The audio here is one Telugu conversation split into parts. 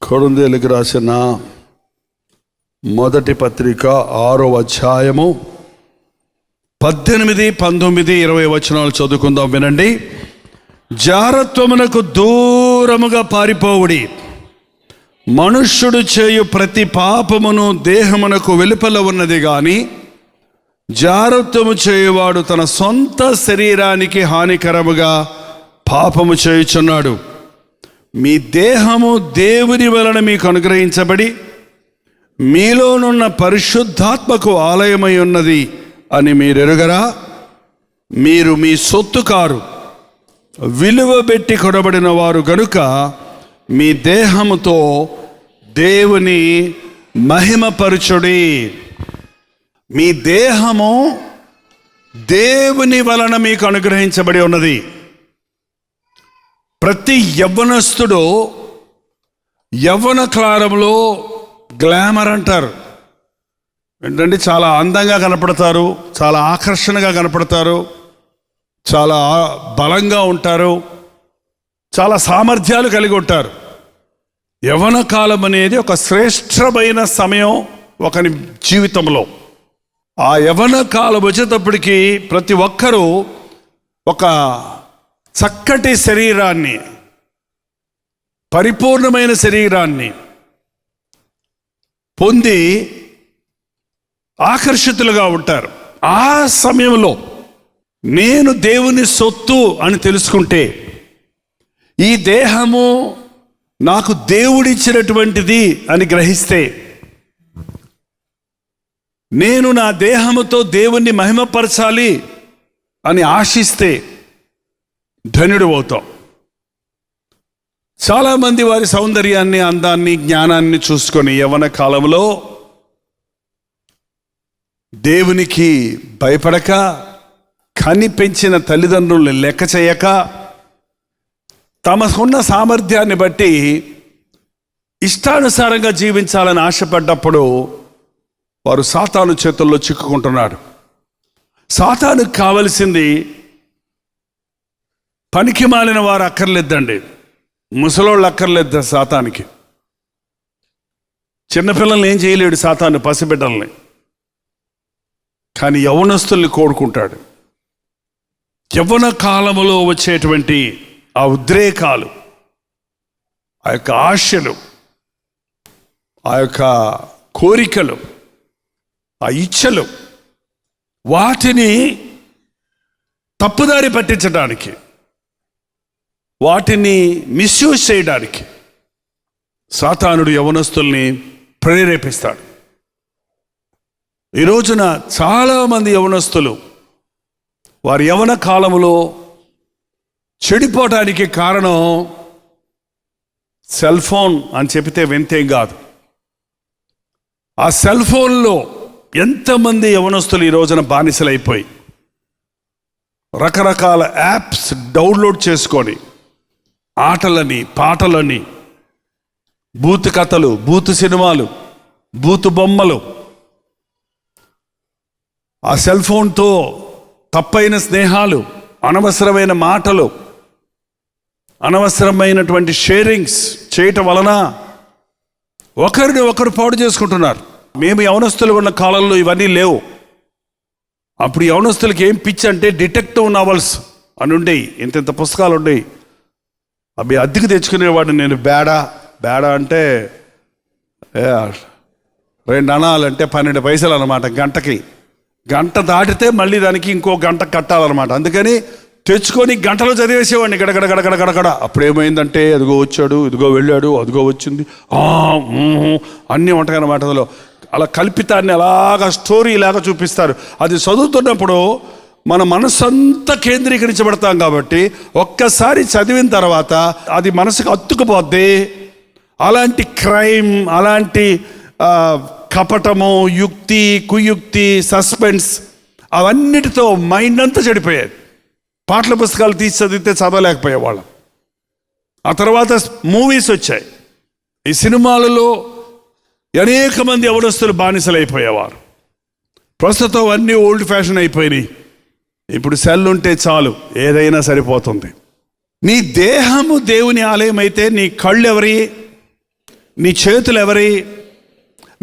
కొరింథీయులకు రాసిన మొదటి పత్రిక 6వ అధ్యాయము 18, 19, 20 వచనాలు చదువుకుందాం, వినండి. జారత్వమునకు దూరముగా పారిపోవుడి. మనుష్యుడు చేయు ప్రతి పాపమును దేహమునకు వెలుపల ఉన్నది గాని జారత్వము చేయువాడు తన సొంత శరీరానికి హానికరముగా పాపము చేయుచున్నాడు. మీ దేహము దేవుని వలన మీకు అనుగ్రహించబడి మీలోనున్న పరిశుద్ధాత్మకు ఆలయమై ఉన్నది అని మీరు ఎరుగరా? మీరు మీ సొత్తు కారు, విలువ పెట్టి కొనబడిన వారు గనుక మీ దేహముతో దేవుని మహిమపరచుడి. మీ దేహము దేవుని వలన మీకు అనుగ్రహించబడి ఉన్నది. ప్రతి యవ్వనస్తుడు యవ్వన కాలంలో గ్లామర్ అంటారు. ఏంటంటే చాలా అందంగా కనపడతారు, చాలా ఆకర్షణగా కనపడతారు, చాలా బలంగా ఉంటారు, చాలా సామర్థ్యాలు కలిగి ఉంటారు. యవ్వన కాలం అనేది ఒక శ్రేష్టమైన సమయం ఒకని జీవితంలో. ఆ యవ్వన కాలం వచ్చేటప్పటికి ప్రతి ఒక్కరూ ఒక చక్కటి శరీరాన్ని, పరిపూర్ణమైన శరీరాన్ని పొంది ఆకర్షితులుగా ఉంటారు. ఆ సమయంలో నేను దేవుని సొత్తు అని తెలుసుకుంటే, ఈ దేహము నాకు దేవుడిచ్చినటువంటిది అని గ్రహిస్తే, నేను నా దేహముతో దేవుణ్ణి మహిమపరచాలి అని ఆశిస్తే ధన్యుడు అవుతాం. చాలామంది వారి సౌందర్యాన్ని, అందాన్ని, జ్ఞానాన్ని చూసుకొని యవ్వన కాలంలో దేవునికి భయపడక, కని పెంచిన తల్లిదండ్రులను లెక్క చేయక, తమకున్న సామర్థ్యాన్ని బట్టి ఇష్టానుసారంగా జీవించాలని ఆశపడ్డప్పుడు వారు సాతాను చేతుల్లో చిక్కుకుంటున్నారు. సాతానుకు కావలసింది పనికి మాలిన వారు అక్కర్లేదండి, ముసలోళ్ళు అక్కర్లేదు సాతానికి. చిన్నపిల్లల్ని ఏం చేయలేడు సాతాను, పసిబిడ్డల్ని. కానీ యవ్వనస్తుల్ని కోరుకుంటాడు. యవ్వన కాలములో వచ్చేటువంటి ఆ ఉద్రేకాలు, ఆ యొక్క ఆశలు, ఆ యొక్క కోరికలు, ఆ ఇచ్ఛలు, వాటిని తప్పుదారి పట్టించడానికి, వాటిని మిస్యూజ్ చేయడానికి సాతానుడు యవ్వనస్తుల్ని ప్రేరేపిస్తాడు. ఈ రోజున చాలామంది యవ్వనస్తులు వారి యవ్వన కాలంలో చెడిపోవటానికి కారణం సెల్ ఫోన్ అని చెబితే వింతేం కాదు. ఆ సెల్ ఫోన్లో ఎంతమంది యవ్వనస్తులు ఈ రోజున బానిసలైపోయి రకరకాల యాప్స్ డౌన్లోడ్ చేసుకొని ఆటలని, పాటలని, బూతు కథలు, బూతు సినిమాలు, బూతు బొమ్మలు, ఆ సెల్ ఫోన్తో తప్పైన స్నేహాలు, అనవసరమైన మాటలు, అనవసరమైనటువంటి షేరింగ్స్ చేయటం వలన ఒకరిని ఒకరు పాడు చేసుకుంటున్నారు. మేము యవనస్తులు ఉన్న కాలంలో ఇవన్నీ లేవు. అప్పుడు యవనస్తులకి ఏం పిచ్చి అంటే డిటెక్టివ్ నావల్స్ అని ఉండేవి, ఇంత పుస్తకాలు ఉండేవి. అవి అద్దెకు తెచ్చుకునేవాడిని నేను. బేడా అంటే 2 అణాలంటే 12 పైసలు అన్నమాట గంటకి. గంట దాటితే మళ్ళీ దానికి ఇంకో గంట కట్టాలన్నమాట. అందుకని తెచ్చుకొని గంటలో చదివేసేవాడిని గడగడ. అప్పుడు ఏమైందంటే అదిగో వచ్చాడు, ఇదిగో వెళ్ళాడు, అదిగో వచ్చింది, అన్నీ ఉంటాయి అన్నమాట. అందులో అలా కల్పితాన్ని అలాగా స్టోరీ లాగా చూపిస్తారు. అది చదువుతున్నప్పుడు మన మనసంతా కేంద్రీకరించబడతాం కాబట్టి ఒక్కసారి చదివిన తర్వాత అది మనసుకు అత్తుకుపోద్ది. అలాంటి క్రైమ్, అలాంటి కపటము, యుక్తి, కుయుక్తి, సస్పెన్స్, అవన్నిటితో మైండ్ అంతా చెడిపోయేది. పాటల పుస్తకాలు తీసి చదివితే చదవలేకపోయేవాళ్ళం. ఆ తర్వాత మూవీస్ వచ్చాయి. ఈ సినిమాలలో అనేక మంది యవ్వనస్తులు బానిసలైపోయేవారు. ప్రస్తుతం అన్నీ ఓల్డ్ ఫ్యాషన్ అయిపోయినాయి. ఇప్పుడు సెల్ ఉంటే చాలు, ఏదైనా సరిపోతుంది. నీ దేహము దేవుని ఆలయం అయితే నీ కళ్ళు ఎవరి? నీ చేతులు ఎవరి,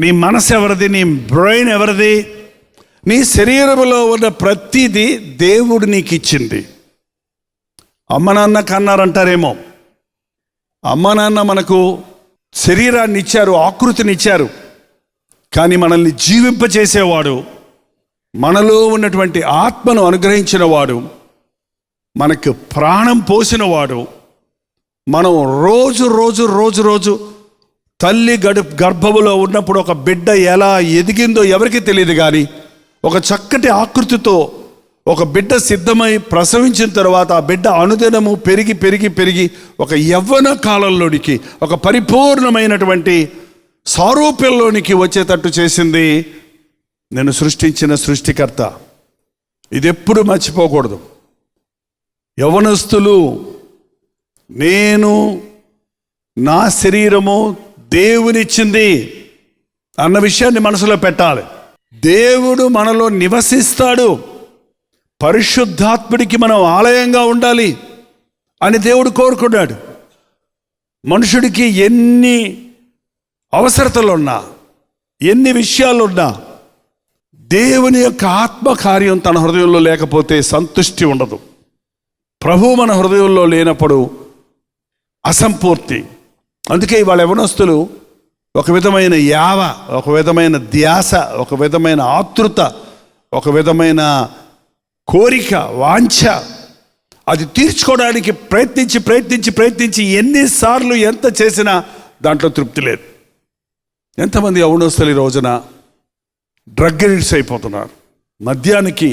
నీ మనసు ఎవరిది, నీ బ్రెయిన్ ఎవరిది? నీ శరీరంలో ఉన్న ప్రతిదీ దేవుడు నీకు ఇచ్చింది. అమ్మ నాన్న కన్నారంటారేమో. అమ్మ నాన్న మనకు శరీరాన్ని ఇచ్చారు, ఆకృతిని ఇచ్చారు. కానీ మనల్ని జీవింపచేసేవాడు, మనలో ఉన్నటువంటి ఆత్మను అనుగ్రహించిన వాడు, మనకు ప్రాణం పోసినవాడు, మనం రోజు రోజు రోజు రోజు తల్లి గర్భములో ఉన్నప్పుడు ఒక బిడ్డ ఎలా ఎదిగిందో ఎవరికి తెలియదు. కానీ ఒక చక్కటి ఆకృతితో ఒక బిడ్డ సిద్ధమై ప్రసవించిన తర్వాత ఆ బిడ్డ అనుదినము పెరిగి పెరిగి పెరిగి ఒక యవ్వన కాలంలోనికి, ఒక పరిపూర్ణమైనటువంటి సారూప్యంలోనికి వచ్చేటట్టు చేసింది నేను సృష్టించిన సృష్టికర్త. ఇది ఎప్పుడు మర్చిపోకూడదు. యవ్వనస్తులు, నేను నా శరీరము దేవునిచ్చింది అన్న విషయాన్ని మనసులో పెట్టాలి. దేవుడు మనలో నివసిస్తాడు, పరిశుద్ధాత్ముడికి మనం ఆలయంగా ఉండాలి అని దేవుడు కోరుకున్నాడు. మనుషుడికి ఎన్ని అవసరతలున్నా, ఎన్ని విషయాలున్నా, దేవుని యొక్క ఆత్మకార్యం తన హృదయంలో లేకపోతే సంతృష్టి ఉండదు. ప్రభువు మన హృదయంలో లేనప్పుడు అసంపూర్తి. అందుకే ఇవాళ యవ్వనస్తులు ఒక విధమైన యావ, ఒక విధమైన ధ్యాస, ఒక విధమైన ఆతృత, ఒక విధమైన కోరిక, వాంఛ, అది తీర్చుకోవడానికి ప్రయత్నించి ప్రయత్నించి ప్రయత్నించి ఎన్నిసార్లు ఎంత చేసినా దాంట్లో తృప్తి లేదు. ఎంతమంది యవ్వనస్తులు ఈ రోజున డ్రగ్ ఎడిక్ట్స్ అయిపోతున్నారు, మద్యానికి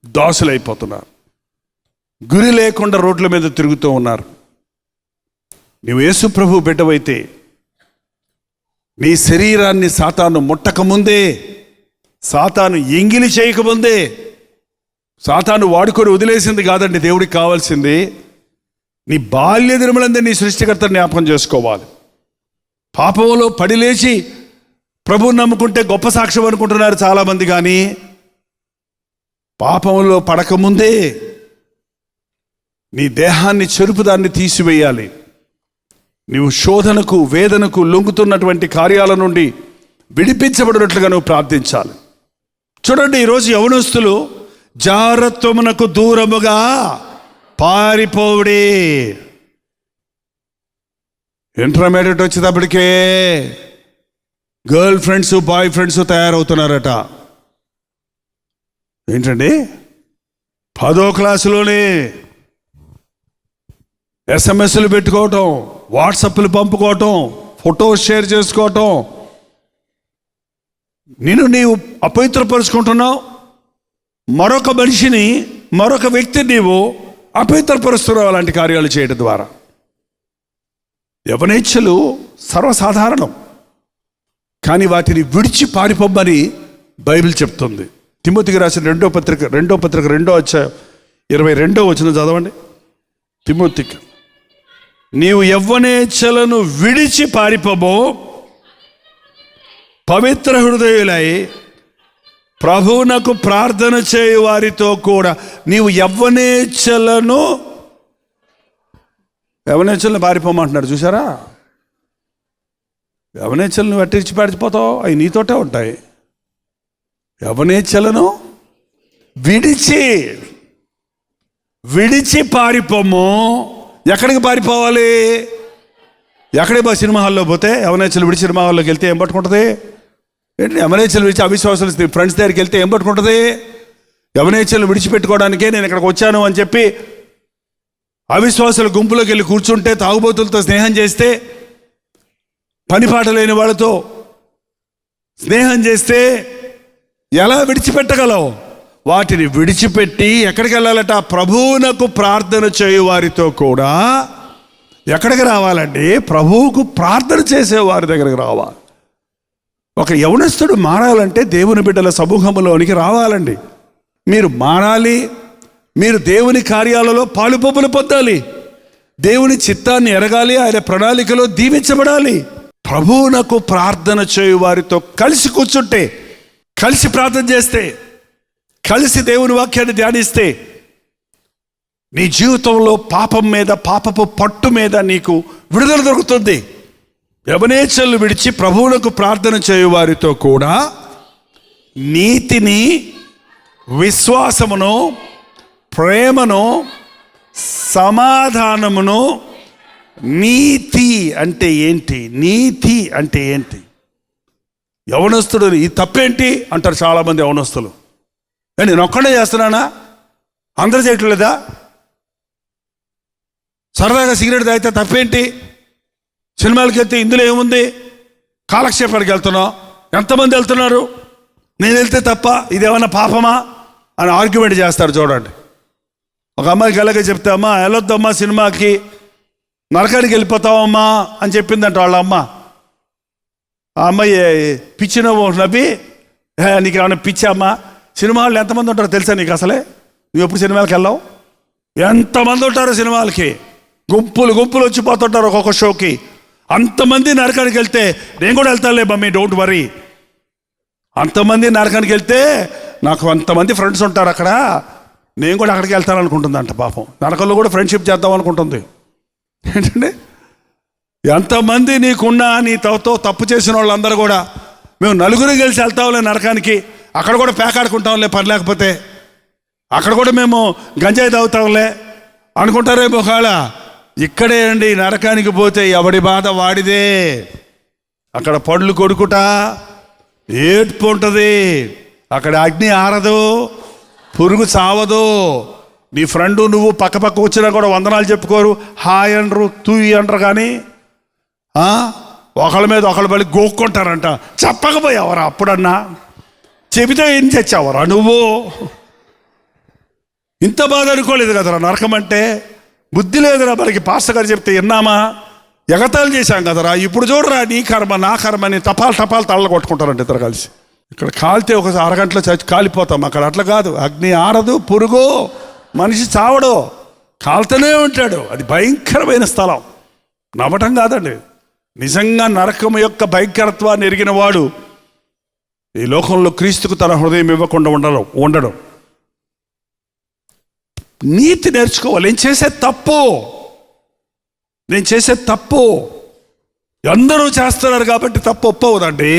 దాసులు అయిపోతున్నారు, గురి లేకుండా రోడ్ల మీద తిరుగుతూ ఉన్నారు. నీవు యేసు ప్రభు బిడ్డవైతే నీ శరీరాన్ని సాతాను ముట్టకముందే, సాతాను ఎంగిలి చేయకముందే, సాతాను వాడుకొని వదిలేసింది కాదండి దేవుడికి కావాల్సింది. నీ బాల్య దినములందే నీ సృష్టికర్తను జ్ఞాపకం చేసుకోవాలి. పాపంలో పడిలేచి ప్రభువుని నమ్ముకుంటే గొప్ప సాక్ష్యం అనుకుంటున్నారు చాలామంది. కానీ పాపంలో పడకముందే నీ దేహాన్ని చెరుపుదాన్ని తీసివేయాలి. నీవు శోధనకు, వేదనకు లొంగుతున్నటువంటి కార్యాల నుండి విడిపించబడినట్లుగా నువ్వు ప్రార్థించాలి. చూడండి, ఈరోజు యవ్వనస్తులు జారత్వమునకు దూరముగా పారిపోవుడే. ఇంటర్మీడియట్ వచ్చేటప్పటికే గర్ల్ ఫ్రెండ్స్, బాయ్ ఫ్రెండ్స్ తయారవుతున్నారట. ఏంటండి, 10వ క్లాసులోనే ఎస్ఎంఎస్లు పెట్టుకోవటం, వాట్సాప్లు పంపుకోవటం, ఫొటోస్ షేర్ చేసుకోవటం. నీవు అపవిత్రపరుచుకుంటున్నావు, మరొక మనిషిని, మరొక వ్యక్తిని నీవు అపవిత్రపరుస్తున్నావు అలాంటి కార్యాలు చేయడం ద్వారా. యవ్వనేచ్ఛలు సర్వసాధారణం, కానీ వాటిని విడిచి పారిపోమ్మని బైబిల్ చెప్తుంది. తిమోతికి రాసిన 2వ పత్రిక 2వ అధ్యాయం 22వ వచనం చదవండి. తిమోతికి, నీవు యవ్వనేచ్ఛలను విడిచి పారిపోబో, పవిత్ర హృదయులై ప్రభువునకు ప్రార్థన చేయు వారితో కూడా. నీవు యవ్వనేచ్ఛలను పారిపోమంటున్నాడు. చూసారా, యవ్వనేచ్ఛలను వెట్టించి పాడిపోతావు, అవి నీతోటే ఉంటాయి. యవ్వనేచ్ఛలను విడిచి పారిపోము. ఎక్కడికి పారిపోవాలి? ఎక్కడికి సినిమా హాల్లో పోతే యవ్వనేచ్ఛలు విడిచి సినిమా హాల్లోకి వెళ్తే ఏం పట్టుకుంటుంది? ఏంటి, యవ్వనేచ్ఛలు విడిచి అవిశ్వాసాలు ఫ్రెండ్స్ దగ్గరికి వెళ్తే ఏం పట్టుకుంటుంది? యవ్వనేచ్ఛలు విడిచిపెట్టుకోవడానికే నేను ఇక్కడికి వచ్చాను అని చెప్పి అవిశ్వాసాల గుంపులోకి వెళ్ళి కూర్చుంటే, తాగుబోతులతో స్నేహం చేస్తే, పనిపాట లేని వాళ్ళతో స్నేహం చేస్తే ఎలా విడిచిపెట్టగలవు? వాటిని విడిచిపెట్టి ఎక్కడికి వెళ్ళాలట? ప్రభువునకు ప్రార్థన చేయు వారితో కూడా. ఎక్కడికి రావాలండి? ప్రభువుకు ప్రార్థన చేసే వారి దగ్గరికి రావాలి. ఒక యవ్వనస్తుడు మారాలంటే దేవుని బిడ్డల సమూహంలోనికి రావాలండి. మీరు మారాలి, మీరు దేవుని కార్యాలలో పాలుపొప్పులు పొందాలి, దేవుని చిత్తాన్ని ఎరగాలి, ఆయన ప్రణాళికలో దీవించబడాలి. ప్రభువునకు ప్రార్థన చేయు వారితో కలిసి కూర్చుంటే, కలిసి ప్రార్థన చేస్తే, కలిసి దేవుని వాక్యాన్ని ధ్యానిస్తే నీ జీవితంలో పాపం మీద, పాపపు పట్టు మీద నీకు విడుదల దొరుకుతుంది. యవనేచ్ఛలను విడిచి ప్రభువులకు ప్రార్థన చేయు వారితో కూడా నీతిని, విశ్వాసమును, ప్రేమను, సమాధానమును. నీతి అంటే ఏంటి? నీతి అంటే ఏంటి? యవనస్తుడు ఈ తప్పేంటి అంటారు చాలామంది యవనస్తులు. నేను ఒక్కడే చేస్తున్నానా? అందరూ చేయట్లేదా? సరదాగా సిగరెట్ తాగితే తప్పేంటి? సినిమాలకి వెళ్తే ఇందులో ఏముంది? కాలక్షేపానికి వెళ్తున్నావు, ఎంతమంది వెళ్తున్నారు, నేను వెళ్తే తప్ప, ఇదేమన్నా పాపమా అని ఆర్గ్యుమెంట్ చేస్తారు. చూడండి, ఒక అమ్మాయికి ఎలాగే చెప్తే, అమ్మా వెళ్ళొద్దమ్మా సినిమాకి, నరకానికి వెళ్ళిపోతావమ్మా అని చెప్పిందంట వాళ్ళ అమ్మ. ఆ అమ్మాయి పిచ్చి నవ్వి, నీకు ఏమన్నా పిచ్చమ్మా, సినిమా వాళ్ళు ఎంతమంది ఉంటారో తెలుసా నీకు? అసలే నువ్వు ఎప్పుడు సినిమాకి వెళ్ళావు? ఎంతమంది ఉంటారో సినిమాలకి, గుంపులు గుంపులు వచ్చిపోతుంటారు ఒక్కొక్క షోకి. అంతమంది నరకానికి వెళ్తే నేను కూడా వెళ్తానులే మమ్మీ, డోంట్ వరీ. అంతమంది నరకానికి వెళ్తే నాకు అంతమంది ఫ్రెండ్స్ ఉంటారు అక్కడ, నేను కూడా అక్కడికి వెళ్తాను అనుకుంటుందంట. పాపం నరకంలో కూడా ఫ్రెండ్షిప్ చేద్దాం అనుకుంటుంది. ఏంటంటే ఎంతమంది నీకున్నా నీ తప్పు చేసిన వాళ్ళందరూ కూడా మేము నలుగురు కలిసి వెళ్తాంలే నరకానికి, అక్కడ కూడా పేకాడుకుంటాంలే పని లేకపోతే, అక్కడ కూడా మేము గంజాయి తాగుతాంలే అనుకుంటారేమో. ఒకవేళ ఇక్కడే అండి నరకానికి పోతే ఎవడి బాధ వాడిదే. అక్కడ పళ్ళు కొడుకుట, ఏడ్పు ఉంటుంది, అక్కడ అగ్ని ఆరదు, పురుగు చావదు. నీ ఫ్రెండు నువ్వు పక్క పక్క వచ్చినా కూడా వందనాలు చెప్పుకోరు, హాయ్ అనరు, తూయి అంటారు. కానీ ఒకళ్ళ మీద ఒకళ్ళ బలి గోక్కుంటారంట. చెప్పకపోయావరా అప్పుడన్నా? చెబితే ఏం చచ్చావరా నువ్వు? ఇంత బాధ అనుకోలేదు కదరా నరకం అంటే. బుద్ధి లేదురా మనకి. పాస్టర్ గారు చెప్తే విన్నామా? ఎగతాలు చేశాం కదరా. ఇప్పుడు చూడరా, నీ కర్మ నా కర్మ అని టపాలు తళ్ళ కొట్టుకుంటారంట ఇద్దరు కలిసి. ఇక్కడ కాలితే ఒక అరగంటలో కాలిపోతాం, అక్కడ అట్లా కాదు. అగ్ని ఆరదు, పురుగు, మనిషి చావడు, కాలుతూనే ఉంటాడు. అది భయంకరమైన స్థలం, నవ్వటం కాదండి. నిజంగా నరకం యొక్క భయంకరత్వాన్ని ఎరిగిన వాడు ఈ లోకంలో క్రీస్తుకు తన హృదయం ఇవ్వకుండా ఉండడం. నీతి నేర్చుకోవాలి. నేను చేసే తప్పు అందరూ చేస్తున్నారు కాబట్టి తప్పు ఒప్పవుదండి.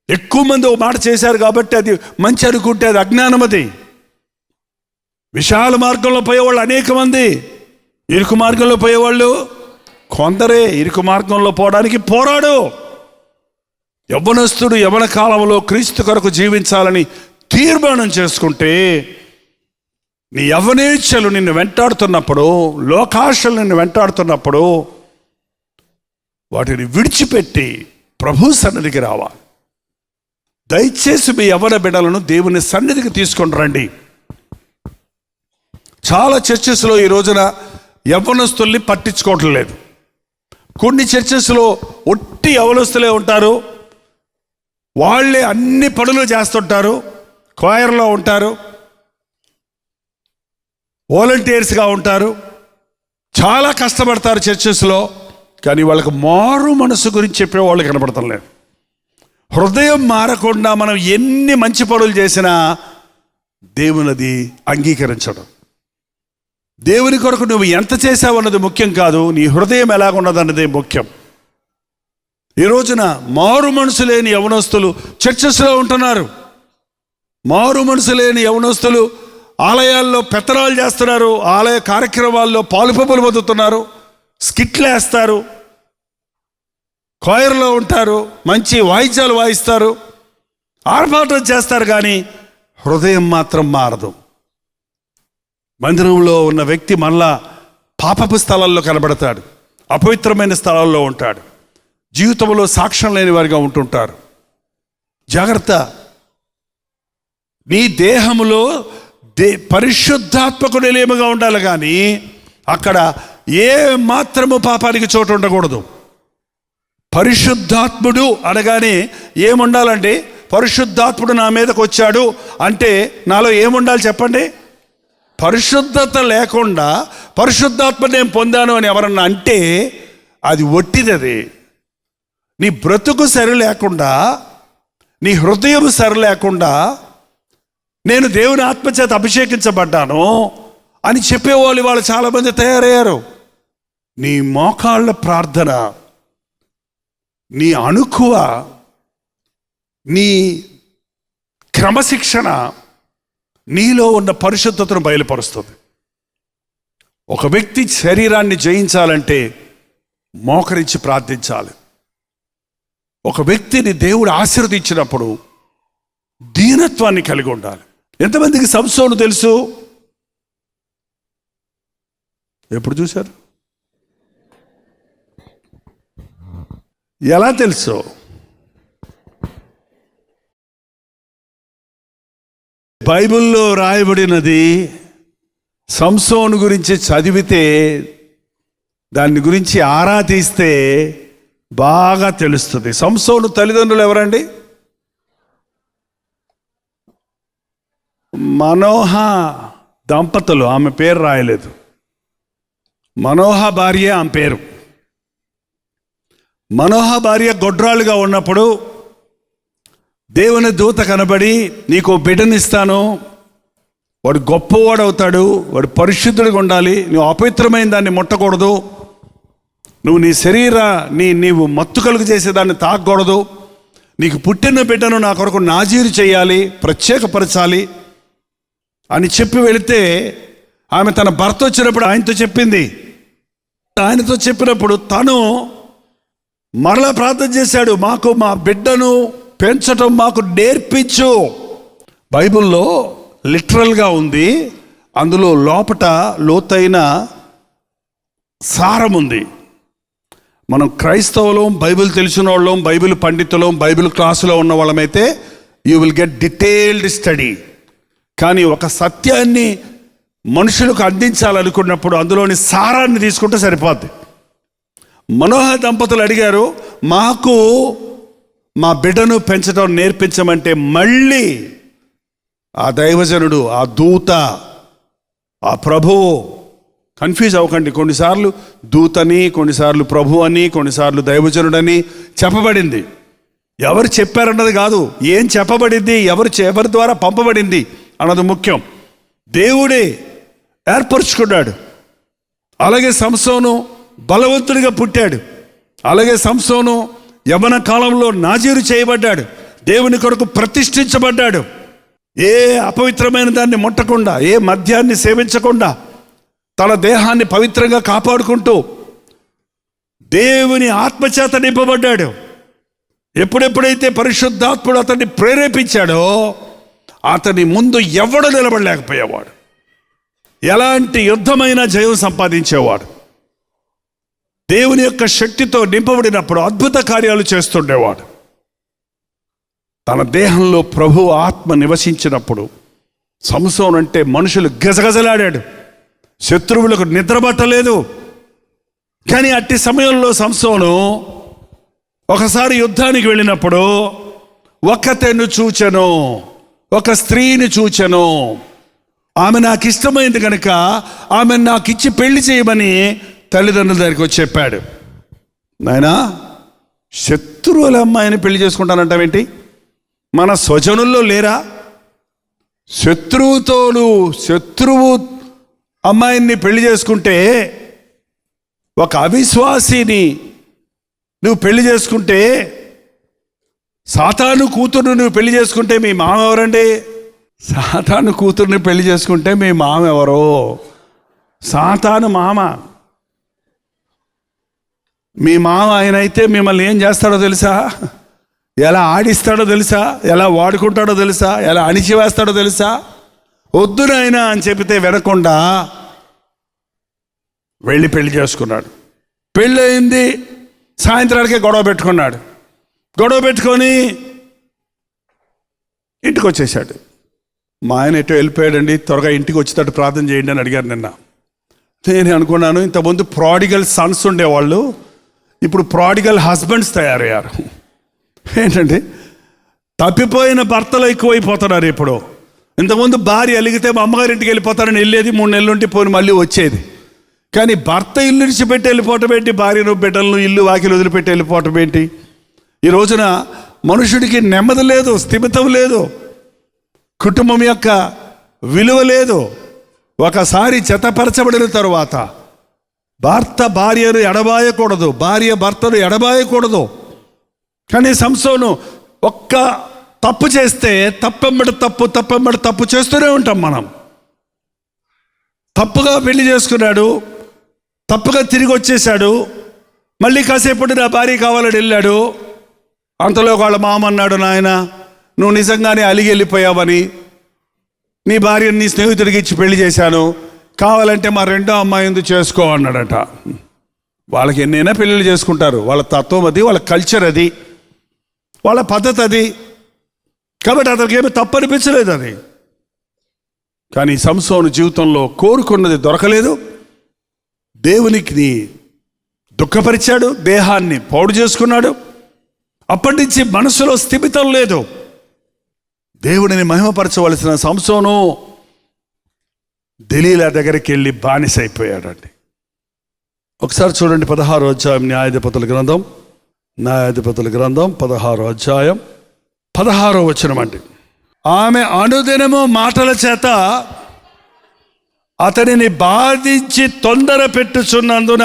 ఎక్కువ మంది ఒక మాట చేశారు కాబట్టి అది మంచి అనుకుంటే అది అజ్ఞానం. అది విశాల మార్గంలో పోయేవాళ్ళు అనేక మంది, ఇరుకు మార్గంలో పోయేవాళ్ళు కొందరే. ఇరుకు మార్గంలో పోవడానికి పోరాడు. యవ్వనస్తుడు యవ్వన కాలంలో క్రీస్తు కొరకు జీవించాలని తీర్మానం చేసుకుంటే, నీ యవ్వనేచ్ఛలు నిన్ను వెంటాడుతున్నప్పుడు, లోకాశలు నిన్ను వెంటాడుతున్నప్పుడు వాటిని విడిచిపెట్టి ప్రభు సన్నిధికి రావాలి. దయచేసి మీ యవ్వన బిడ్డలను దేవుని సన్నిధికి తీసుకొని రండి. చాలా చర్చెస్లో ఈ రోజున యవ్వనస్తుల్ని పట్టించుకోవటం లేదు. కొన్ని చర్చెస్లో ఒట్టి యవ్వనస్తులే ఉంటారు, వాళ్ళే అన్ని పనులు చేస్తుంటారు, క్వైర్లో ఉంటారు, వాలంటీర్స్గా ఉంటారు, చాలా కష్టపడతారు చర్చెస్లో. కానీ వాళ్ళకి మారు మనసు గురించి చెప్పేవాళ్ళు కనపడటం లేదు. హృదయం మారకుండా మనం ఎన్ని మంచి పనులు చేసినా దేవునిది అంగీకరించడం. దేవుని కొరకు నువ్వు ఎంత చేసావు అన్నది ముఖ్యం కాదు, నీ హృదయం ఎలాగున్నదన్నదే ముఖ్యం. ఈ రోజున మారు మనసు లేని యవనస్తులు చర్చెస్లో ఉంటున్నారు. మారు మనసు లేని యవనస్తులు ఆలయాల్లో పెత్తనాలు చేస్తున్నారు, ఆలయ కార్యక్రమాల్లో పాలుపొప్పులు పొందుతున్నారు, స్కిట్లు వేస్తారు, క్వైర్లో ఉంటారు, మంచి వాయిద్యాలు వాయిస్తారు, ఆర్భాటం చేస్తారు. కానీ హృదయం మాత్రం మారదు. మందిరంలో ఉన్న వ్యక్తి మళ్ళా పాపపు స్థలాల్లో కనబడతాడు, అపవిత్రమైన స్థలాల్లో ఉంటాడు, జీవితంలో సాక్ష్యం లేని వారిగా ఉంటుంటారు. జాగ్రత్త. నీ దేహంలో పరిశుద్ధాత్మకు నిలయముగా ఉండాలి, కానీ అక్కడ ఏ మాత్రము పాపానికి చోటు ఉండకూడదు. పరిశుద్ధాత్ముడు అనగానే ఏముండాలండి? పరిశుద్ధాత్ముడు నా మీదకి వచ్చాడు అంటే నాలో ఏముండాలి చెప్పండి? పరిశుద్ధత లేకుండా పరిశుద్ధాత్మ నేను పొందాను అని ఎవరన్నా అంటే అది ఒట్టిదది. నీ బ్రతుకు సరి లేకుండా, నీ హృదయం సరి లేకుండా నేను దేవుని ఆత్మచేత అభిషేకించబడ్డాను అని చెప్పేవాళ్ళు వాళ్ళు చాలామంది తయారయ్యారు. నీ మోకాళ్ళ ప్రార్థన, నీ అణుకువ, నీ క్రమశిక్షణ నీలో ఉన్న పరిశుద్ధతను బయలుపరుస్తుంది. ఒక వ్యక్తి శరీరాన్ని జయించాలంటే మోకరించి ప్రార్థించాలి. ఒక వ్యక్తిని దేవుడు ఆశీర్వదించినప్పుడు దీనత్వాన్ని కలిగి ఉండాలి. ఎంతమందికి సంసోను తెలుసు? ఎప్పుడు చూశారు? ఎలా తెలుసు? బైబిల్లో రాయబడినది సంసోను గురించి చదివితే, దాని గురించి ఆరా తీస్తే బాగా తెలుస్తుంది. సంసోను తల్లిదండ్రులు ఎవరండి? మనోహ దంపతులు. ఆమె పేరు రాయలేదు. మనోహ భార్య ఆమె పేరు. మనోహ భార్య గొడ్రాలుగా ఉన్నప్పుడు దేవుని దూత కనబడి, నీకు బిడ్డనిస్తాను, వాడు గొప్పవాడు అవుతాడు, వాడు పరిశుద్ధుడిగా ఉండాలి, నువ్వు అపవిత్రమైన దాన్ని ముట్టకూడదు, నువ్వు నీ నీవు మత్తు కలుగు చేసేదాన్ని తాకూడదు, నీకు పుట్టిన బిడ్డను నా కొరకు నాజీరు చేయాలి, ప్రత్యేకపరచాలి అని చెప్పి వెళితే, ఆమె తన భర్త వచ్చినప్పుడు ఆయనతో చెప్పింది. ఆయనతో చెప్పినప్పుడు తను మరలా ప్రార్థన చేశాడు, మాకు మా బిడ్డను పెంచటం మాకు నేర్పించు. బైబిల్లో లిటరల్గా ఉంది, అందులో లోపట లోతైన సారం ఉంది. మనం క్రైస్తవులం, బైబిల్ తెలిసిన వాళ్ళం, బైబిల్ పండితులం, బైబిల్ క్లాసులో ఉన్న వాళ్ళమైతే you will get detailed study. కానీ ఒక సత్యాన్ని మనుషులకు అందించాలనుకున్నప్పుడు అందులోని సారాన్ని తీసుకుంటే సరిపోద్ది. మనోహ దంపతులు అడిగారు, మాకు మా బిడ్డను పెంచడం నేర్పించమంటే మళ్ళీ ఆ దైవజనుడు, ఆ దూత, ఆ ప్రభువు, కన్ఫ్యూజ్ అవ్వకండి, కొన్నిసార్లు దూతని, కొన్నిసార్లు ప్రభు అని, కొన్నిసార్లు దైవజనుడని చెప్పబడింది. ఎవరు చెప్పారన్నది కాదు, ఏం చెప్పబడింది, ఎవరి ద్వారా పంపబడింది అన్నది ముఖ్యం. దేవుడే ఏర్పరచుకున్నాడు. అలాగే సంసోను బలవంతుడిగా పుట్టాడు. అలాగే సంసోను యవ్వన కాలంలో నాజీరు చేయబడ్డాడు, దేవుని కొరకు ప్రతిష్ఠించబడ్డాడు. ఏ అపవిత్రమైన దాన్ని ముట్టకుండా, ఏ మద్యాన్ని సేవించకుండా, తన దేహాన్ని పవిత్రంగా కాపాడుకుంటూ దేవుని ఆత్మచేత నింపబడ్డాడు. ఎప్పుడెప్పుడైతే పరిశుద్ధాత్ముడు అతన్ని ప్రేరేపించాడో అతని ముందు ఎవడు నిలబడలేకపోయేవాడు. ఎలాంటి యుద్ధమైన జయం సంపాదించేవాడు. దేవుని యొక్క శక్తితో నింపబడినప్పుడు అద్భుత కార్యాలు చేస్తుండేవాడు. తన దేహంలో ప్రభు ఆత్మ నివసించినప్పుడు సంసోను అంటే మనుషులు గజగజలాడాడు, శత్రువులకు నిద్రపట్టలేదు. కానీ అట్టి సమయంలో సంసోను ఒకసారి యుద్ధానికి వెళ్ళినప్పుడు ఒక్కతెను చూచెను, ఒక స్త్రీని చూచెను, ఆమె నాకు ఇష్టమైంది కనుక ఆమెను నాకు ఇచ్చి పెళ్లి చేయమని తల్లిదండ్రుల దగ్గరికి వచ్చి చెప్పాడు. నాయనా, శత్రువుల అమ్మాయిని పెళ్లి చేసుకుంటానంటావేంటి? మన స్వజనుల్లో లేరా? శత్రువు అమ్మాయిని పెళ్లి చేసుకుంటే, ఒక అవిశ్వాసిని నువ్వు పెళ్లి చేసుకుంటే, సాతాను కూతురును నువ్వు పెళ్లి చేసుకుంటే మీ మామ ఎవరండి? సాతాను కూతుర్ని పెళ్లి చేసుకుంటే మీ మామ ఎవరో? సాతాను మామ. మీ మామ ఆయన అయితే మిమ్మల్ని ఏం చేస్తాడో తెలుసా? ఎలా ఆడిస్తాడో తెలుసా? ఎలా వాడుకుంటాడో తెలుసా? ఎలా అణిచివేస్తాడో తెలుసా? వద్దు నాయనా అని చెబితే వినకుండా వెళ్ళి పెళ్లి చేసుకున్నాడు. పెళ్ళి అయింది, సాయంత్రానికే గొడవ పెట్టుకున్నాడు. గొడవ పెట్టుకొని ఇంటికి వచ్చేసాడు. మా ఆయన ఎటో వెళ్ళిపోయాడండి, త్వరగా ఇంటికి వచ్చేటట్టు ప్రార్థన చేయండి అని అడిగారు నిన్న. నేను అనుకున్నాను, ఇంతకుముందు ప్రాడిగల్ సన్స్ ఉండేవాళ్ళు, ఇప్పుడు ప్రాడిగల్ హస్బెండ్స్ తయారయ్యారు. ఏంటండి, తప్పిపోయిన భర్తలు ఎక్కువైపోతున్నారు ఇప్పుడు. ఇంతకుముందు భార్య అలిగితే మా అమ్మగారింటికి వెళ్ళిపోతారని వెళ్ళేది, 3 నెలలుంటే పోని మళ్ళీ వచ్చేది. కానీ భర్త ఇల్లు విడిచిపెట్టి వెళ్ళిపోవటం ఏంటి? భార్యను బిడ్డలను ఇల్లు వాకిలు వదిలిపెట్టి వెళ్ళిపోవటం ఏంటి? ఈ రోజున మనుషుడికి నెమ్మది లేదు, స్థిమితం లేదు, కుటుంబం యొక్క విలువ లేదు. ఒకసారి జతపరచబడిన తరువాత భర్త భార్యను ఎడబాయకూడదు, భార్య భర్తను ఎడబాయకూడదు. కానీ సంసోను ఒక్క తప్పు చేస్తే తప్పెంబడి తప్పు చేస్తూనే ఉంటాం మనం. తప్పుగా పెళ్లి చేసుకున్నాడు, తప్పుగా తిరిగి వచ్చేసాడు, మళ్ళీ కాసేపటి నా భార్య కావాలని వెళ్ళాడు. అంతలో వాళ్ళ మామ అన్నాడు, నాయన నువ్వు నిజంగానే అలిగి వెళ్ళిపోయావని, నీ భార్యని నీ స్నేహితుడికి ఇచ్చి పెళ్లి చేశాను, కావాలంటే మా రెండో అమ్మాయి ఎందుకు చేసుకో అన్నాడట. వాళ్ళకి ఎన్నైనా పెళ్ళిళ్ళు చేసుకుంటారు, వాళ్ళ తత్వం అది, వాళ్ళ కల్చర్ అది, వాళ్ళ పద్ధతి అది. కాబట్టి అతనికి ఏమీ తప్పు అనిపించలేదు అది. కానీ సంసోను జీవితంలో కోరుకున్నది దొరకలేదు, దేవునికి దుఃఖపరిచాడు, దేహాన్ని పాడు చేసుకున్నాడు. అప్పటి నుంచి మనసులో స్థిమితం లేదు. దేవుడిని మహిమపరచవలసిన సంసోను దెలీలా దగ్గరికి వెళ్ళి బానిస అయిపోయాడండి. ఒకసారి చూడండి 16వ అధ్యాయం న్యాయాధిపతుల గ్రంథం 16వ అధ్యాయం 16వ వచనం అండి. ఆమె అనుదినము మాటల చేత అతనిని బాధించి తొందర పెట్టుచున్నందున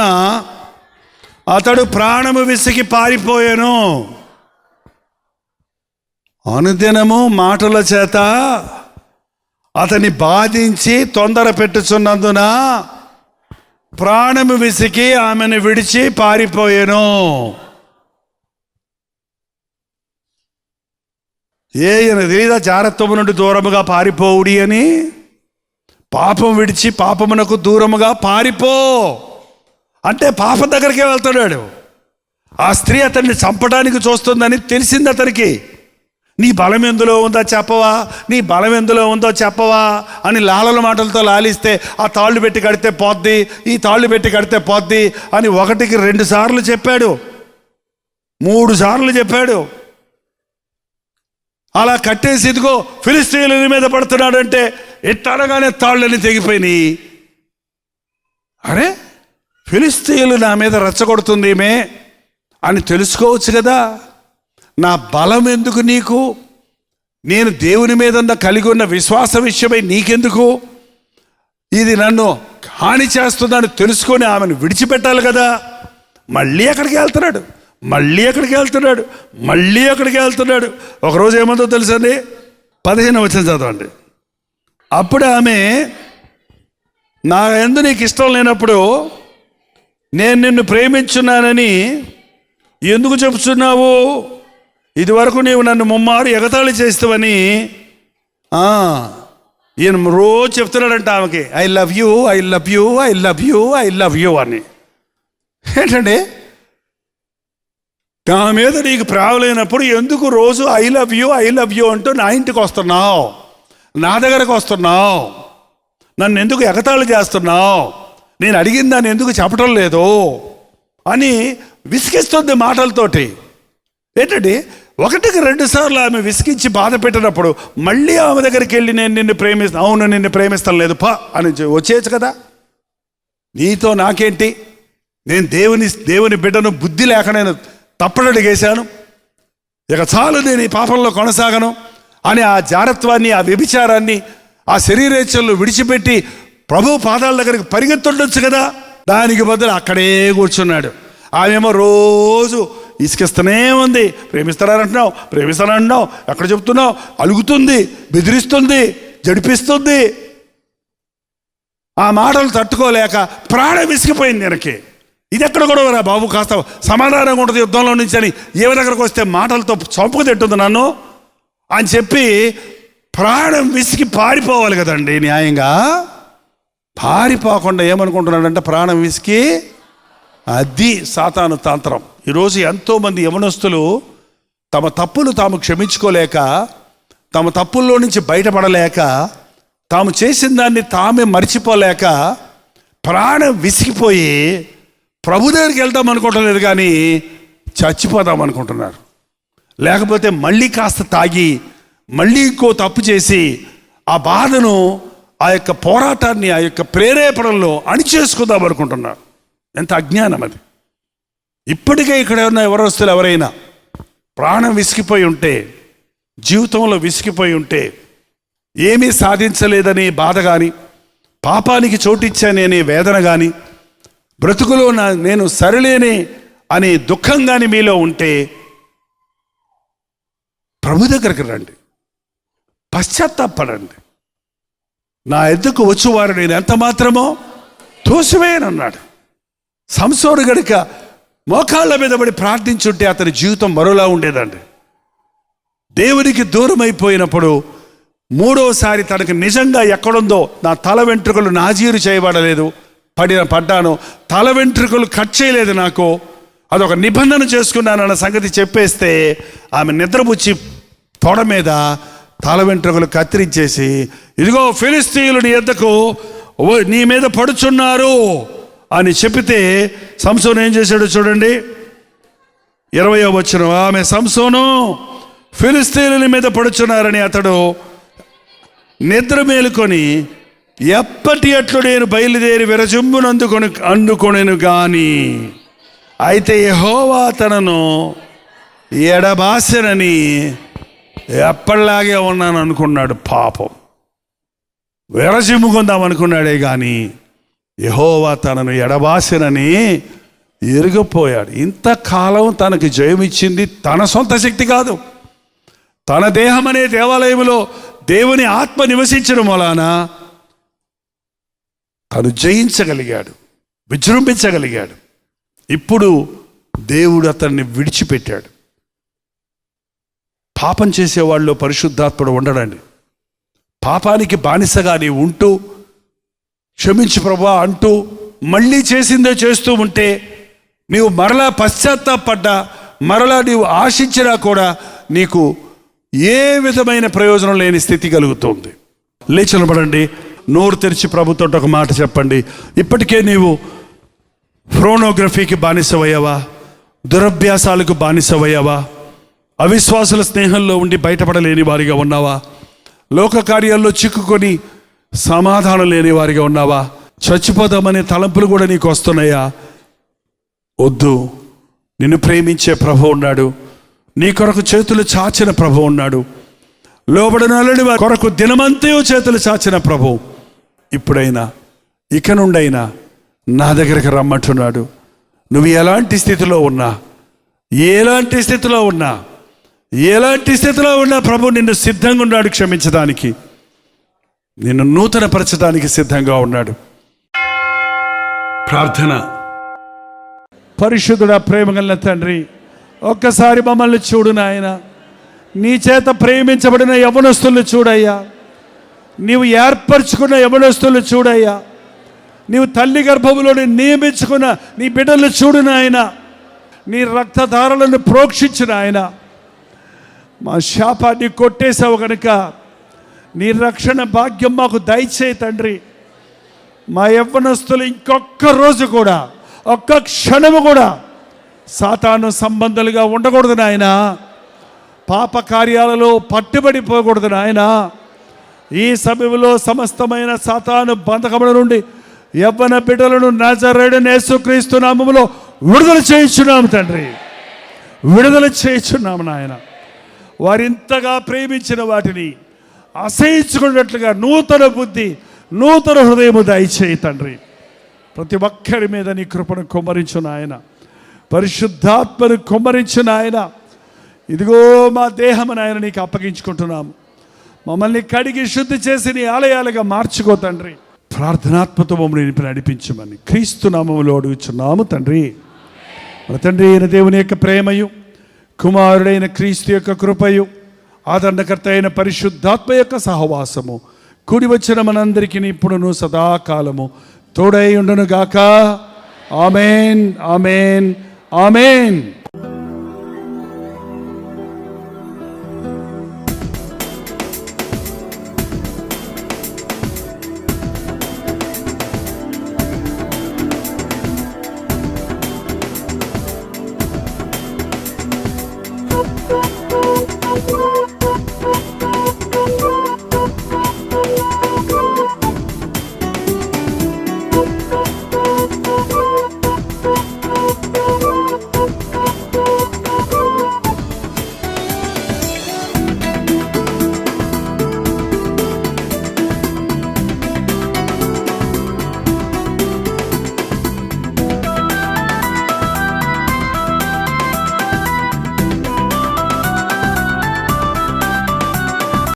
అతడు ప్రాణము విసిగి పారిపోయాను. అనుదినము మాటల చేత అతని బాధించి తొందర పెట్టుచున్నందున ప్రాణము విసికి ఆమెను విడిచి పారిపోయాను. తెలియదా జారత్వము నుండి దూరముగా పారిపోవుడి అని? పాపం విడిచి పాపమునకు దూరముగా పారిపో అంటే పాపం దగ్గరికే వెళ్తున్నాడు. ఆ స్త్రీ అతన్ని చంపడానికి చూస్తుందని తెలిసింది అతనికి. నీ బలం ఎందులో ఉందో చెప్పవా, నీ బలం ఎందులో ఉందో చెప్పవా అని లాలల మాటలతో లాలిస్తే, ఆ తాళ్ళు పెట్టి కడితే పోద్ది, ఈ తాళ్ళు పెట్టి కడితే పోద్ది అని 1కి 2 సార్లు చెప్పాడు, 3 సార్లు చెప్పాడు. అలా కట్టేసి ఇదిగో ఫిలిష్తీయుల మీద పడుతున్నాడంటే ఎట్టనగానే తాళ్ళని తెగిపోయినాయి. అరే ఫిలిష్తీయులు నా మీద రెచ్చగొడుతుంది ఈమె అని తెలుసుకోవచ్చు కదా. నా బలం ఎందుకు నీకు? నేను దేవుని మీద కలిగి ఉన్న విశ్వాస విషయమై నీకెందుకు? ఇది నన్ను హాని చేస్తుందని తెలుసుకొని ఆమెను విడిచిపెట్టాలి కదా. మళ్ళీ అక్కడికి వెళ్తున్నాడు. ఒకరోజు ఏమందో తెలుసండి, 15వ వచనం చదవండి. అప్పుడు ఆమె, నా యందు నీకు ఇష్టం లేనప్పుడు నేను నిన్ను ప్రేమించున్నానని ఎందుకు చెప్తున్నావు? ఇదివరకు నీవు నన్ను ముమ్మారు ఎగతాళి చేస్తావని ఈయన రోజు చెప్తున్నాడంట ఆమెకి, ఐ లవ్ యూ అని. ఏంటండి, నా మీద నీకు ప్రేమ లేనప్పుడు ఎందుకు రోజు ఐ లవ్ యూ అంటూ నా ఇంటికి వస్తున్నావు, నా దగ్గరకు వస్తున్నావు, నన్ను ఎందుకు ఎగతాళి చేస్తున్నావు, నేను అడిగిన దాన్ని ఎందుకు చెప్పటం లేదు అని విసిగిస్తుంది మాటలతోటి. ఏంటండి, 1కి 2 సార్లు ఆమె విసిగించి బాధ పెట్టినప్పుడు మళ్ళీ ఆమె దగ్గరికి వెళ్ళి నేను నిన్ను ప్రేమిస్తాను, అవును నిన్ను ప్రేమిస్తాను, లేదు పా అని వచ్చేయచ్చు కదా. నీతో నాకేంటి, నేను దేవుని బిడ్డను, బుద్ధి లేక నేను తప్పడడిగేశాను, ఇక చాలు నేను ఈ పాపంలో కొనసాగను అని ఆ జారత్వాన్ని, ఆ వ్యభిచారాన్ని, ఆ శరీరేచ్ఛలను విడిచిపెట్టి ప్రభు పాదాల దగ్గరికి పరిగెత్తుండొచ్చు కదా. దానికి బదులు అక్కడే కూర్చున్నాడు. ఆమెమో రోజు ఇసుకిస్తూనే ఉంది, ప్రేమిస్తానంటున్నావు, ఎక్కడ చెప్తున్నావు, అలుగుతుంది, బెదిరిస్తుంది, జడిపిస్తుంది. ఆ మాటలు తట్టుకోలేక ప్రాణం విసిగిపోయింది వెనక్కి. ఇది ఎక్కడ కూడా రా బాబు, కాస్త సమాధానంగా ఉంటుంది యుద్ధంలో నుంచి అని ఏమి దగ్గరకు వస్తే మాటలతో చంపుకు తింటుంది నన్ను అని చెప్పి ప్రాణం విసిగి పారిపోవాలి కదండి. న్యాయంగా పారిపోకుండా ఏమనుకుంటున్నాడంటే ప్రాణం విసిగి, అది సాతాను తంత్రం. ఈరోజు ఎంతోమంది యవనస్తులు తమ తప్పులు తాము క్షమించుకోలేక, తమ తప్పుల్లో నుంచి బయటపడలేక, తాము చేసిన దాన్ని తామే మర్చిపోలేక ప్రాణం విసిగిపోయి ప్రభు దగ్గరికి వెళ్దాం అనుకోవటం లేదు, కానీ చచ్చిపోదాం అనుకుంటున్నారు. లేకపోతే మళ్ళీ కాస్త తాగి మళ్ళీ ఇంకో తప్పు చేసి ఆ బాధను, ఆ యొక్క పోరాటాన్ని, ఆ యొక్క ప్రేరేపణలో అణిచేసుకుందాం అనుకుంటున్నారు. ఎంత అజ్ఞానం అది. ఇప్పటికే ఇక్కడ ఉన్న యవనస్తులు ఎవరైనా ప్రాణం విసిగిపోయి ఉంటే, జీవితంలో విసిగిపోయి ఉంటే, ఏమీ సాధించలేదని బాధ కానీ, పాపానికి చోటిచ్చాననే వేదన కానీ, బ్రతుకులో నేను సరిలేని అనే దుఃఖం కానీ మీలో ఉంటే ప్రభు దగ్గరికి రండి, పశ్చాత్తాపడండి. నా ఎద్దుకు వచ్చేవారు నేను ఎంత మాత్రమో తోసివేయనన్నాడు. సంసోను గనుక మోకాళ్ళ మీద పడి ప్రార్థించుంటే అతని జీవితం మరోలా ఉండేదండి. దేవునికి దూరం అయిపోయినప్పుడు మూడోసారి తనకు నిజంగా ఎక్కడుందో, నా తల వెంట్రుకలు నాజీరు చేయబడలేదు, పడ్డాను, తల వెంట్రుకలు కట్ చేయలేదు, నాకు అదొక నిబంధన చేసుకున్నానన్న సంగతి చెప్పేస్తే ఆమె నిద్రపుచ్చి తొడ మీద తల వెంట్రుకలు కత్తిరించేసి, ఇదిగో ఫిలిష్తీయులు నీ యొద్దకు నీ మీద పడుచున్నారు అని చెబితే సంసోను ఏం చేశాడో చూడండి. 20వ వచనం, ఆమె సంసోను ఫిలిష్తీయుల మీద పడుచున్నారని అతడు నిద్ర మేలుకొని ఎప్పటి అట్లు నేను బయలుదేరి అందుకొనెను గాని అయితే యెహోవా తనను ఎడబాసెనని ఎప్పటిలాగే ఉన్నాను అనుకున్నాడు. పాపం, విరజిమ్ముకుందాం అనుకున్నాడే కానీ యెహోవా తనను ఎడబాసెనని ఎరిగిపోయాడు. ఇంతకాలం తనకి జయమిచ్చింది తన సొంత శక్తి కాదు, తన దేహం అనే దేవాలయంలో దేవుని ఆత్మ నివసించడం వలన తను జయించగలిగాడు, విజృంభించగలిగాడు. ఇప్పుడు దేవుడు అతన్ని విడిచిపెట్టాడు. పాపం చేసేవాళ్ళు పరిశుద్ధాత్ముడు ఉండడండి. పాపానికి బానిసగా నీవు ఉంటూ క్షమించు ప్రభువా అంటూ మళ్ళీ చేసిందే చేస్తూ ఉంటే, నీవు మరలా పశ్చాత్తాపడ్డా, మరలా నీవు ఆశించినా కూడా నీకు ఏ విధమైన ప్రయోజనం లేని స్థితి కలుగుతుంది. లేచి నిలబడండి, నోరు తెరిచి ప్రభుతో ఒక మాట చెప్పండి. ఇప్పటికే నీవు ఫ్రోనోగ్రఫీకి బానిసవయ్యావా? దురభ్యాసాలకు బానిసవయ్యావా? అవిశ్వాసుల స్నేహంలో ఉండి బయటపడలేని వారిగా ఉన్నావా? లోక కార్యాల్లో చిక్కుకొని సమాధానం లేని వారిగా ఉన్నావా? చచ్చిపోదామనే తలంపులు కూడా నీకు వస్తున్నాయా? వద్దు, నిన్ను ప్రేమించే ప్రభు ఉన్నాడు, నీ కొరకు చేతులు చాచిన ప్రభు ఉన్నాడు, లోబడినల్లని వారి కొరకు దినమంతయు చేతులు చాచిన ప్రభు ఇప్పుడైనా ఇక నుండైనా నా దగ్గరికి రమ్మంటున్నాడు. నువ్వు ఎలాంటి స్థితిలో ఉన్నా, ఎలాంటి స్థితిలో ఉన్నా ప్రభు నిన్ను సిద్ధంగా ఉన్నాడు క్షమించడానికి, నిన్ను నూతనపరచడానికి సిద్ధంగా ఉన్నాడు. ప్రార్థన. పరిశుద్ధుడా, ప్రేమగల తండ్రి, ఒక్కసారి మమ్మల్ని చూడు నాయన. నీ చేత ప్రేమించబడిన యవనస్తులు చూడయ్యా, నీవు ఏర్పరచుకున్న యవనస్తులు చూడయ్యా, నీవు తల్లి గర్భములోని నియమించుకున్న నీ బిడ్డలు చూడు నాయన. నీ రక్తధారలను ప్రోక్షించిన ఆయన మా శాపాన్ని కొట్టేశావు కనుక నీ రక్షణ భాగ్యం మాకు దయచేయి తండ్రి. మా యవ్వనస్తులు ఇంకొక్క రోజు కూడా, ఒక్క క్షణము కూడా సాతాను సంబంధాలుగా ఉండకూడదు నాయన. పాప కార్యాలలో పట్టుబడిపోకూడదు నాయన. ఈ సమయంలో సమస్తమైన సాతాను బంధకముల నుండి యవ్వన బిడ్డలను నజరేయుడైన యేసుక్రీస్తు నామములో విడుదల చేయించున్నాము తండ్రి, విడుదల చేయించున్నాము నాయన. వారింతగా ప్రేమించిన వాటిని అసహించుకున్నట్లుగా నూతన బుద్ధి, నూతన హృదయము దయచేయి తండ్రి. ప్రతి ఒక్కరి మీద నీ కృపను కుమ్మరించు నాయన, పరిశుద్ధాత్మను కుమ్మరించు నాయన. ఇదిగో మా దేహము నాయన నీకు అప్పగించుకుంటున్నాము. మమ్మల్ని కడిగి శుద్ధి చేసి నీ ఆలయాలుగా మార్చుకో తండ్రి. ప్రార్థనాత్మతో మమ్మల్ని నడిపించమని క్రీస్తు నామములో అడుగుచున్నాము తండ్రి. మన తండ్రి అయిన దేవుని యొక్క ప్రేమయు, కుమారుడైన క్రీస్తు యొక్క కృపయు, ఆదరణకర్త అయిన పరిశుద్ధాత్మ యొక్క సహవాసము కూడి వచ్చిన మనందరికీ ఇప్పుడును సదాకాలము తోడై ఉండును గాక. ఆమేన్, ఆమేన్, ఆమేన్.